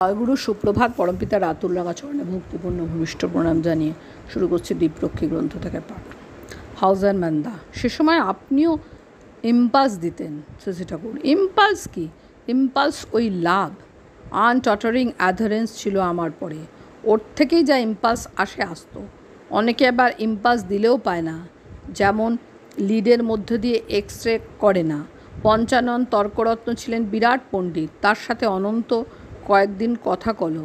জয়গুরু সুপ্রভাত। পরমপিতা রাতুল রাঙা চরণে ভক্তিপূর্ণ ভূমিষ্ঠ প্রণাম জানিয়ে শুরু করছি দ্বীপরক্ষী গ্রন্থ থেকে পাঠ। হাউজার ম্যান্দা। সে সময় আপনিও ইম্পালস দিতেন শশী ঠাকুর। ইম্পালস কি? ইম্পালস ওই লাভ, আনটটারিং অ্যাডারেন্স ছিল আমার পরে। ওর থেকেই যা ইম্পালস আসতো। অনেকে আবার ইম্পালস দিলেও পায় না, যেমন লিডের মধ্য দিয়ে এক্স রে করে না। পঞ্চানন তর্করত্ন ছিলেন বিরাট পণ্ডিত, তার সাথে অনন্ত কয়েকদিন কথা কল।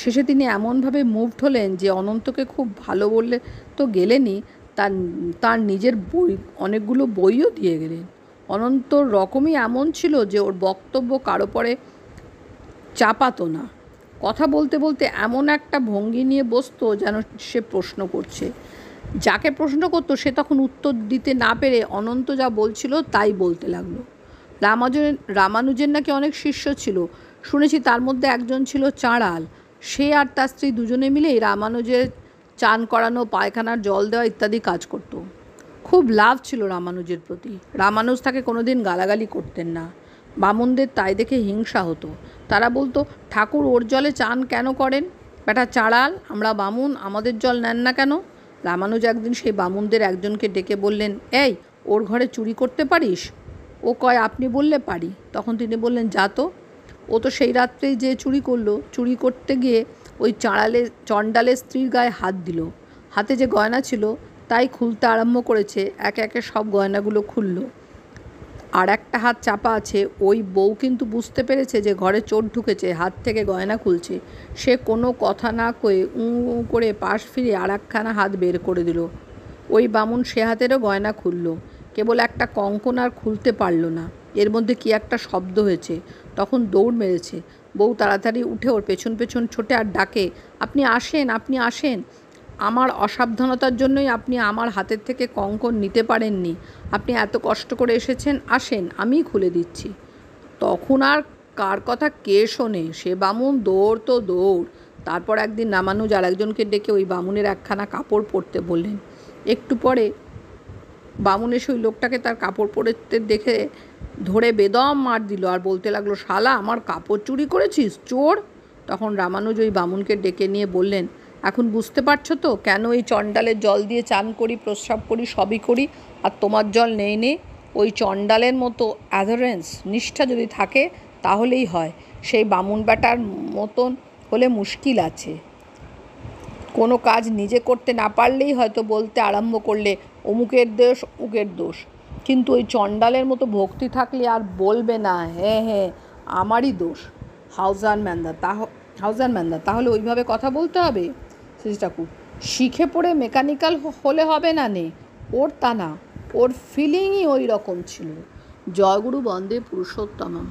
শেষে তিনি এমনভাবে মুভড হলেন যে অনন্তকে খুব ভালো বললে তো গেলেনই, তার নিজের বই, অনেকগুলো বইও দিয়ে গেলেন। অনন্তর রকমই এমন ছিল যে ওর বক্তব্য কারো পরে চাপাতো না। কথা বলতে বলতে এমন একটা ভঙ্গি নিয়ে বসতো যেন সে প্রশ্ন করছে। যাকে প্রশ্ন করতো সে তখন উত্তর দিতে না পেরে অনন্ত যা বলছিল তাই বলতে লাগলো। রামানুজের নাকি অনেক শিষ্য ছিল, শুনেছি তার মধ্যে একজন ছিল চাঁড়াল। সে আর তার স্ত্রী দুজনে মিলেই রামানুজের চান করানো, পায়খানার জল দেওয়া ইত্যাদি কাজ করত। খুব লাভ ছিল রামানুজের প্রতি। রামানুজ তাকে কোনোদিন গালাগালি করতেন না। বামুনদের তাই দেখে হিংসা হতো। তারা বলতো, ঠাকুর ওর জলে চান কেন করেন? বেটা চাঁড়াল, আমরা বামুন, আমাদের জল নেন না কেন? রামানুজ একদিন সেই বামুনদের একজনকে ডেকে বললেন, এই, ওর ঘরে চুরি করতে পারিস? ও কয়, আপনি বললে পারি। তখন তিনি বললেন, যা তো। ও তো সেই রাত্রেই যে চুরি করলো। চুরি করতে গিয়ে ওই চণ্ডালের স্ত্রীর গায়ে হাত দিল। হাতে যে গয়না ছিল তাই খুলতে আরম্ভ করেছে। একে একে সব গয়নাগুলো খুলল। আর একটা হাত চাপা আছে। ওই বউ কিন্তু বুঝতে পেরেছে যে ঘরে চোর ঢুকেছে, হাত থেকে গয়না খুলছে। সে কোনো কথা না কয়ে করে পাশ ফিরে আর একখানা হাত বের করে দিল। ওই বামুন সে হাতেরও গয়না খুলল, কেবল একটা কঙ্কন আর খুলতে পারল না। এর মধ্যে কি একটা শব্দ হয়েছে। তখন দৌড় মেরেছে। বউ তাড়াতাড়ি উঠে ওর পেছন পেছন ছোটে আর ডাকে, আপনি আসেন, আপনি আসেন। আমার অসাবধানতার জন্যই আপনি আমার হাতের থেকে কঙ্কন নিতে পারেননি। আপনি এত কষ্ট করে এসেছেন, আসেন, আমিই খুলে দিচ্ছি। তখন আর কার কথা কে শোনে? সে বামুন দৌড় তো দৌড়। তারপর একদিন রামানুজ আর একজনকে ডেকে ওই বামুনের একখানা কাপড় পরতে বললেন। একটু পরে বামুন এসে ওই লোকটাকে তার কাপড় পরতে দেখে ধরে বেদম মার দিল আর বলতে লাগলো, শালা, আমার কাপড় চুরি করেছিস, চোর! তখন রামানুজ ওই বামুনকে ডেকে নিয়ে বললেন, এখন বুঝতে পারছো তো কেন ওই চণ্ডালের জল দিয়ে চান করি, প্রস্রাব করি, সবই করি, আর তোমার জল নেই নে? ওই চণ্ডালের মতো অ্যাডারেন্স, নিষ্ঠা যদি থাকে তাহলেই হয়। সেই বামুন বেটার মতন হলে মুশকিল আছে। কোনো কাজ নিজে করতে না পারলেই হয়তো বলতে আরম্ভ করলে অমুকের দোষ, অমুকের দোষ। কিন্তু ওই চণ্ডালের মতো ভক্তি থাকলে আর বলবে না, হ্যাঁ হ্যাঁ আমারই দোষ। হাউজার ম্যান্দা। তাহলে ওইভাবে কথা বলতে হবে? শশী ঠাকুর। শিখে পড়ে মেকানিক্যাল হলে হবে না নে। ওর তা না, ওর ফিলিংই ওই রকম ছিল। জয়গুরু বন্দে পুরুষোত্তমম।